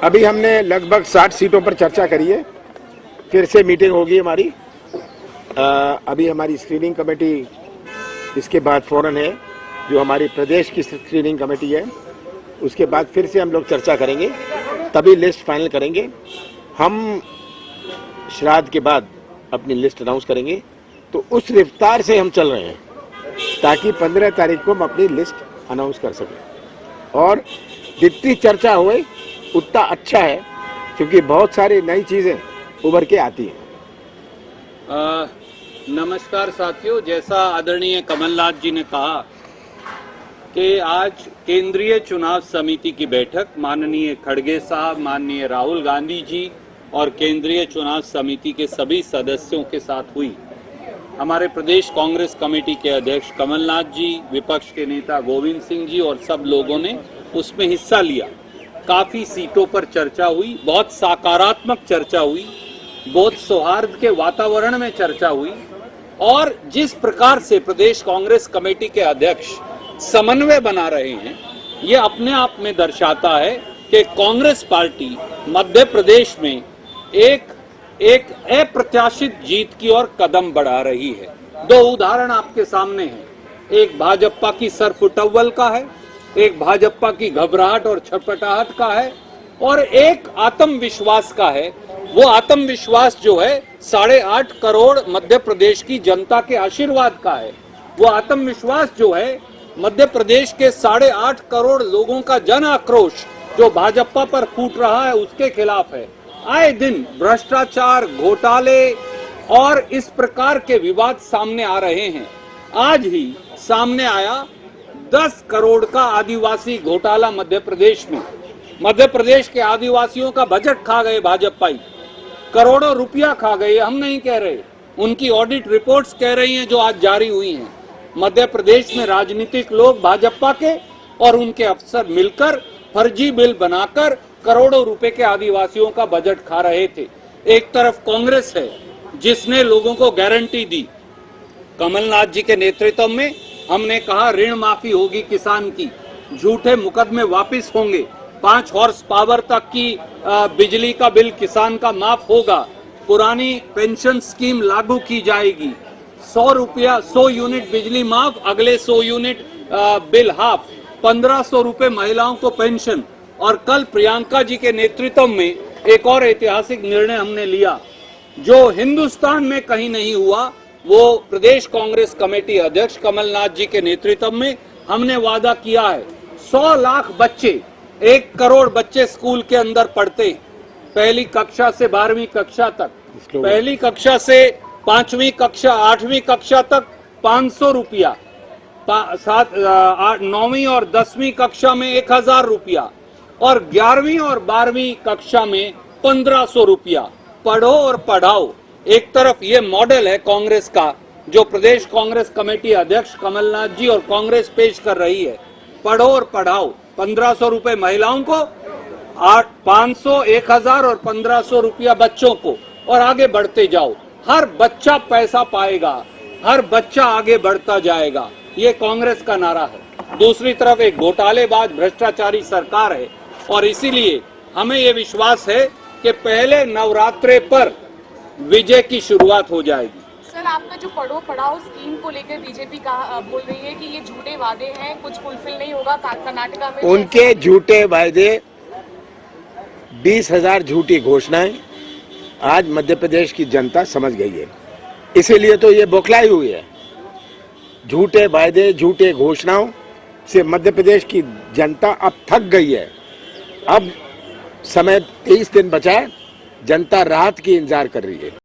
अभी हमने लगभग 60 सीटों पर चर्चा करी है। फिर से मीटिंग होगी हमारी। अभी हमारी स्क्रीनिंग कमेटी इसके बाद फौरन है, जो हमारी प्रदेश की स्क्रीनिंग कमेटी है। उसके बाद फिर से हम लोग चर्चा करेंगे, तभी लिस्ट फाइनल करेंगे। हम श्राद्ध के बाद अपनी लिस्ट अनाउंस करेंगे। तो उस रफ्तार से हम चल रहे हैं ताकि 15 तारीख को हम अपनी लिस्ट अनाउंस कर सकें। और जितनी चर्चा हुए उतना अच्छा है, क्योंकि बहुत सारी नई चीजें उभर के आती हैं। नमस्कार साथियों, जैसा आदरणीय कमलनाथ जी ने कहा कि आज केंद्रीय चुनाव समिति की बैठक माननीय खड़गे साहब, माननीय राहुल गांधी जी और केंद्रीय चुनाव समिति के सभी सदस्यों के साथ हुई। हमारे प्रदेश कांग्रेस कमेटी के अध्यक्ष कमलनाथ जी, विपक्ष के नेता गोविंद सिंह जी और सब लोगों ने उसमें हिस्सा लिया। काफी सीटों पर चर्चा हुई, बहुत सकारात्मक चर्चा हुई, बहुत सौहार्द के वातावरण में चर्चा हुई। और जिस प्रकार से प्रदेश कांग्रेस कमेटी के अध्यक्ष समन्वय बना रहे हैं, ये अपने आप में दर्शाता है कि कांग्रेस पार्टी मध्य प्रदेश में एक अप्रत्याशित जीत की ओर कदम बढ़ा रही है। दो उदाहरण आपके सामने हैं, एक भाजपा की सरफुटअव्वल का है, एक भाजपा की घबराहट और छटपटाहट का है, और एक आत्मविश्वास का है। वो आत्मविश्वास जो है 8.5 करोड़ मध्य प्रदेश की जनता के आशीर्वाद का है। वो आत्मविश्वास जो है मध्य प्रदेश के 8.5 करोड़ लोगों का जन आक्रोश जो भाजपा पर फूट रहा है उसके खिलाफ है। आए दिन भ्रष्टाचार, घोटाले और इस प्रकार के विवाद सामने आ रहे हैं। आज ही सामने आया 10 करोड़ का आदिवासी घोटाला मध्य प्रदेश में। मध्य प्रदेश के आदिवासियों का बजट खा गए भाजपाई, करोड़ों रुपया खा गए। हम नहीं कह रहे, उनकी ऑडिट रिपोर्ट्स कह रही हैं जो आज जारी हुई हैं। मध्य प्रदेश में राजनीतिक लोग भाजपा के और उनके अफसर मिलकर फर्जी बिल बनाकर करोड़ों रुपए के आदिवासियों का बजट खा रहे थे। एक तरफ कांग्रेस है जिसने लोगों को गारंटी दी। कमलनाथ जी के नेतृत्व में हमने कहा ऋण माफी होगी किसान की, झूठे मुकदमे वापस होंगे, 5 हॉर्स पावर तक की बिजली का बिल किसान का माफ होगा, पुरानी पेंशन स्कीम लागू की जाएगी, 100 यूनिट बिजली माफ, अगले 100 यूनिट बिल हाफ, 1500 रुपए महिलाओं को पेंशन। और कल प्रियंका जी के नेतृत्व में एक और ऐतिहासिक निर्णय हमने लिया जो हिंदुस्तान में कहीं नहीं हुआ। वो प्रदेश कांग्रेस कमेटी अध्यक्ष कमलनाथ जी के नेतृत्व में हमने वादा किया है। 100 लाख बच्चे, 1 करोड़ बच्चे स्कूल के अंदर पढ़ते, पहली कक्षा से 12वीं कक्षा तक, पहली कक्षा से 5वीं कक्षा 8वीं कक्षा तक 500 रुपया, 9वीं और 10वीं कक्षा में 1000 रुपया, और 11वीं और 12वीं कक्षा में 1500 रुपया। पढ़ो और पढ़ाओ। एक तरफ ये मॉडल है कांग्रेस का जो प्रदेश कांग्रेस कमेटी अध्यक्ष कमलनाथ जी और कांग्रेस पेश कर रही है। पढ़ो और पढ़ाओ, 1500 रुपए महिलाओं को, 500, 1000 और 1500 रुपया बच्चों को, और आगे बढ़ते जाओ। हर बच्चा पैसा पाएगा, हर बच्चा आगे बढ़ता जाएगा। ये कांग्रेस का नारा है। दूसरी तरफ एक घोटालेबाज भ्रष्टाचारी सरकार है, और इसीलिए हमें ये विश्वास है कि पहले नवरात्रे पर विजय की शुरुआत हो जाएगी। सर, आपका जो पढ़ो पढ़ाओ स्कीम को लेकर बीजेपी बोल रही है कि ये झूठे वादे हैं, कुछ फुलफिल नहीं होगा। कर्नाटका में उनके झूठे वादे, 20,000 झूठी घोषणाएं आज मध्य प्रदेश की जनता समझ गई है। इसीलिए तो ये बौखलाई हुई है। झूठे वादे, झूठे घोषणाओं से मध्य प्रदेश की जनता अब थक गई है। अब समय 23 दिन बचा है, जनता राहत की इंतजार कर रही है।